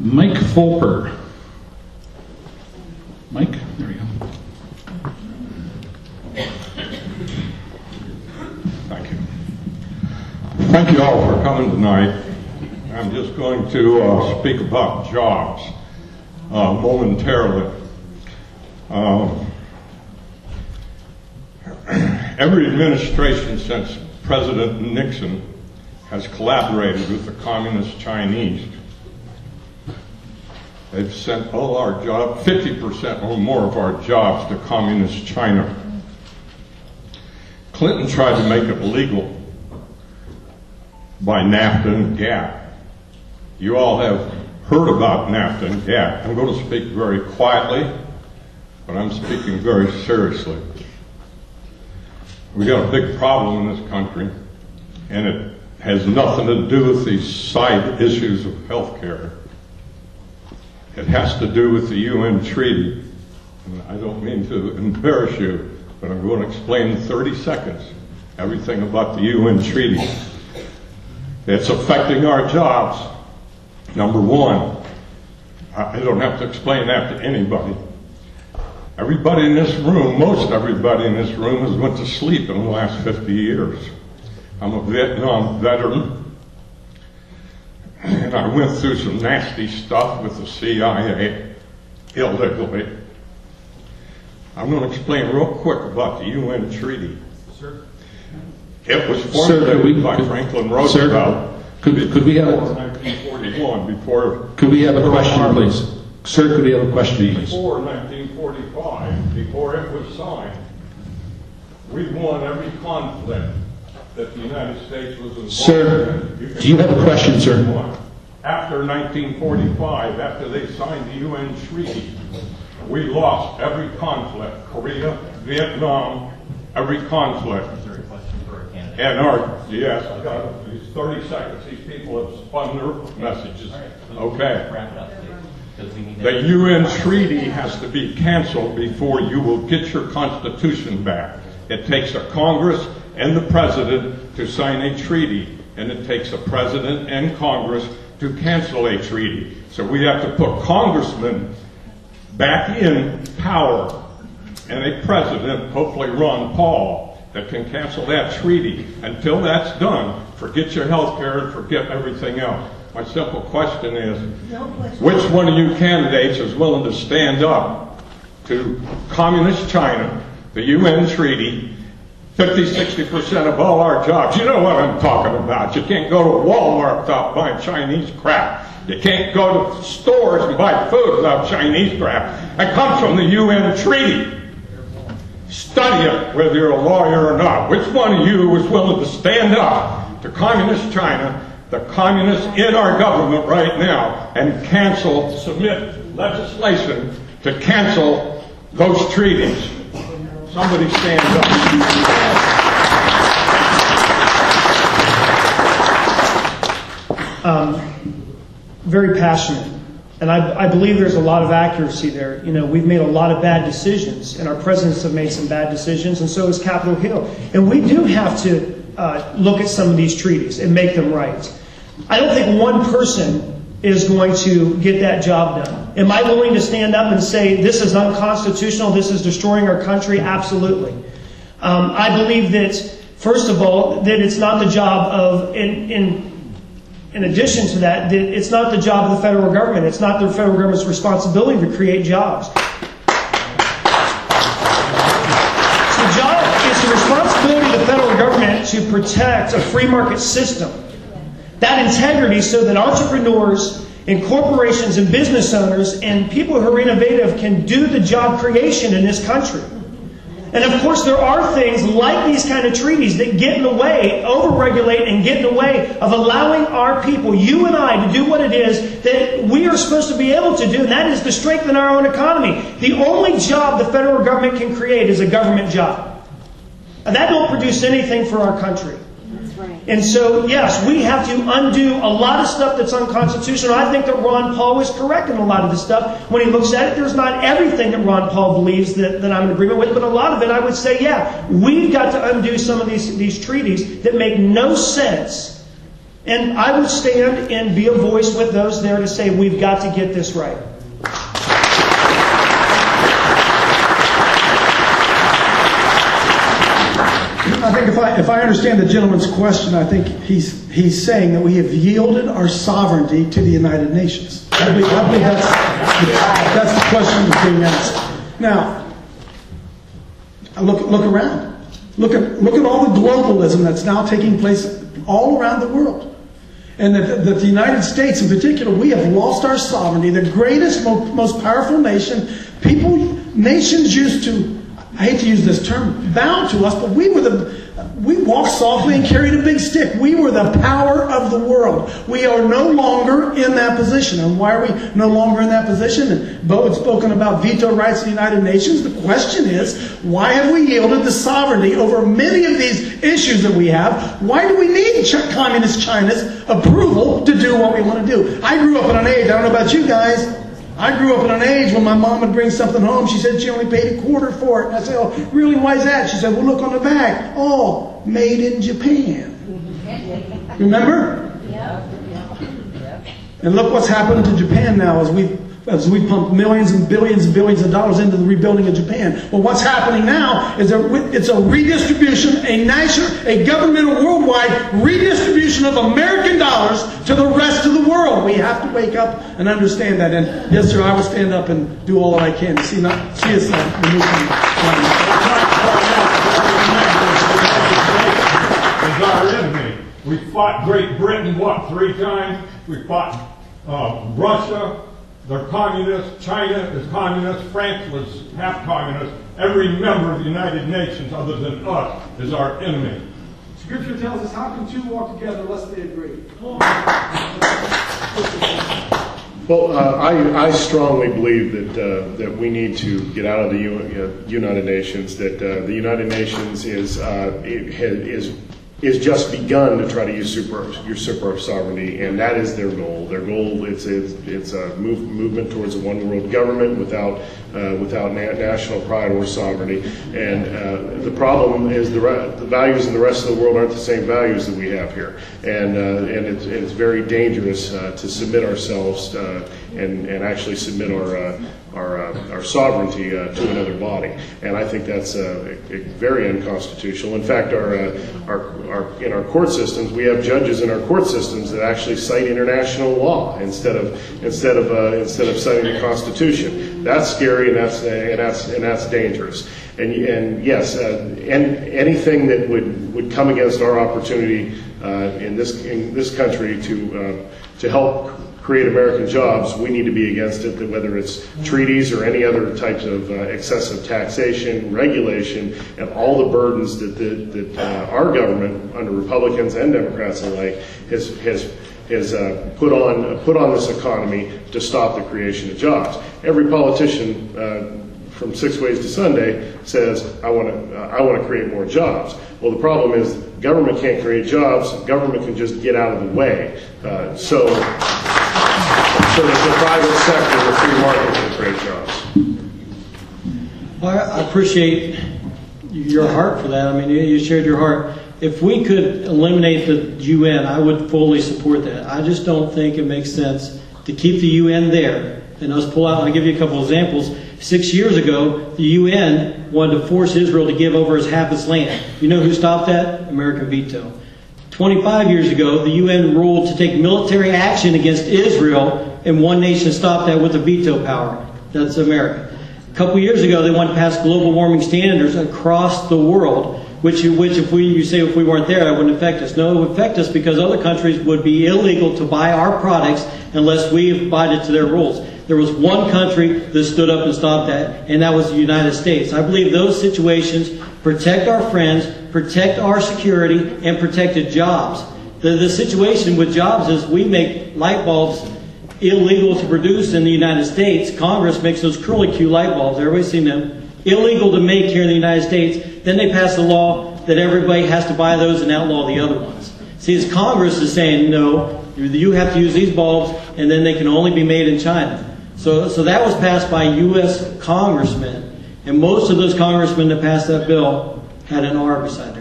Mike Fulper. Mike, there we go. Thank you. Thank you all for coming tonight. I'm just going to speak about jobs momentarily. Every administration since President Nixon has collaborated with the Communist Chinese. They've sent all our jobs, 50% or more of our jobs, to Communist China. Clinton tried to make it legal by NAFTA and GATT. You all have heard about NAFTA and GATT. I'm going to speak very quietly, but I'm speaking very seriously. We got a big problem in this country, and it has nothing to do with these side issues of health care. It has to do with the UN treaty. And I don't mean to embarrass you, but I'm going to explain in 30 seconds everything about the UN treaty. It's affecting our jobs. Number one, I don't have to explain that to anybody. Everybody in this room, most everybody in this room, has went to sleep in the last 50 years. I'm a Vietnam veteran, and I went through some nasty stuff with the CIA illegally. I'm going to explain real quick about the UN treaty. Sir? It was formulated by Franklin Roosevelt. Could we have 1941 before... Could we have a question, please? Sir, could we have a question, please? Before 1945, before it was signed, we won every conflict that the United States was involved Sir, in. do you have a question, sir? After 1945, after they signed the UN treaty, we lost every conflict. Korea, Vietnam, every conflict. Is there a question for a candidate? And yes, I got these 30 seconds. These people have spun their messages. Okay. Wrap it up, please. The UN treaty has to be canceled before you will get your Constitution back. It takes a Congress and the President to sign a treaty, and it takes a President and Congress to cancel a treaty. So we have to put congressmen back in power and a President, hopefully Ron Paul, that can cancel that treaty. Until that's done, forget your health care and forget everything else. My simple question is, which one of you candidates is willing to stand up to Communist China, the UN treaty, 50–60% of all our jobs? You know what I'm talking about. You can't go to Walmart without buying Chinese crap. You can't go to stores and buy food without Chinese crap. It comes from the UN treaty. Study it, whether you're a lawyer or not. Which one of you is willing to stand up to Communist China, the communists in our government right now, and submit legislation to cancel those treaties? Somebody stand up. Very passionate. And I believe there's a lot of accuracy there. You know, we've made a lot of bad decisions, and our presidents have made some bad decisions, and so has Capitol Hill. And we do have to look at some of these treaties and make them right. I don't think one person is going to get that job done. Am I willing to stand up and say this is unconstitutional, this is destroying our country? Absolutely. I believe that, first of all, that it's not the job of, in addition to that, it's not the job of the federal government. It's not the federal government's responsibility to create jobs. It's the responsibility of the federal government to protect a free market system. That integrity, so that entrepreneurs and corporations and business owners and people who are innovative can do the job creation in this country. And of course, there are things like these kind of treaties that get in the way, overregulate and get in the way of allowing our people, you and I, to do what it is that we are supposed to be able to do, and that is to strengthen our own economy. The only job the federal government can create is a government job. And that don't produce anything for our country. And so, yes, we have to undo a lot of stuff that's unconstitutional. I think that Ron Paul was correct in a lot of this stuff. When he looks at it, there's not everything that Ron Paul believes that I'm in agreement with, but a lot of it I would say, yeah, we've got to undo some of these treaties that make no sense And I would stand and be a voice with those there to say, we've got to get this right. I think if I understand the gentleman's question, I think he's saying that we have yielded our sovereignty to the United Nations. I believe that's the question that's being asked. Now, look around. Look at all the globalism that's now taking place all around the world. And that the United States in particular, we have lost our sovereignty. The greatest, most powerful nation. Nations used to, I hate to use this term, bow to us, but we walked softly and carried a big stick. We were the power of the world. We are no longer in that position. And why are we no longer in that position? And Bo had spoken about veto rights in the United Nations. The question is, why have we yielded the sovereignty over many of these issues that we have? Why do we need Communist China's approval to do what we want to do? I grew up in an age, I don't know about you guys, I grew up in an age when my mom would bring something home. She said she only paid $0.25 for it. And I said, oh, really, why is that? She said, well, look on the back. Oh, made in Japan. Remember? Yeah. And look what's happened to Japan now as we pump millions and billions of dollars into the rebuilding of Japan. Well, what's happening now is it's a redistribution, a governmental worldwide redistribution of American dollars to the rest of the world. We have to wake up and understand that. And yes, sir, I will stand up and do all that I can to see us remove is our enemy. We fought Great Britain, 3 times? We fought Russia. They're communist. China is communist. France was half communist. Every member of the United Nations other than us is our enemy. Scripture tells us, how can two walk together unless they agree? Well, I strongly believe that we need to get out of the United Nations. That the United Nations is just begun to try to usurp our sovereignty, and that is their goal. Their goal it's a movement towards a one world government without national pride or sovereignty. And the problem is the values in the rest of the world aren't the same values that we have here, and it's very dangerous to submit ourselves and actually submit our sovereignty to another body. And I think that's very unconstitutional. In fact, in our court systems, we have judges in our court systems that actually cite international law instead of citing the Constitution. That's scary, and that's dangerous. And yes, anything that would come against our opportunity in this country to help create American jobs, we need to be against it, whether it's treaties or any other types of excessive taxation, regulation, and all the burdens that our government, under Republicans and Democrats alike, has put on this economy to stop the creation of jobs. Every politician from 6 Ways to Sunday says, I want to create more jobs. Well, the problem is government can't create jobs. Government can just get out of the way. So that the private sector, the free market, can create jobs. I appreciate your heart for that. I mean, you shared your heart. If we could eliminate the UN, I would fully support that. I just don't think it makes sense to keep the UN there and us pull out. I'll give you a couple examples. 6 years ago, the UN wanted to force Israel to give over half its land. You know who stopped that? American veto. 25 years ago, the UN ruled to take military action against Israel, and one nation stopped that with a veto power. That's America. A couple years ago, they wanted to pass global warming standards across the world, which if we weren't there, it wouldn't affect us. No, it would affect us because other countries would be illegal to buy our products unless we abided to their rules. There was one country that stood up and stopped that, and that was the United States. I believe those situations protect our friends, protect our security, and protected jobs. The situation with jobs is we make light bulbs illegal to produce in the United States. Congress makes those curly Q light bulbs. Everybody's seen them. Illegal to make here in the United States. Then they pass a law that everybody has to buy those and outlaw the other ones. See, as Congress is saying, no, you have to use these bulbs, and then they can only be made in China. So that was passed by U.S. congressmen. And most of those congressmen that passed that bill had an R beside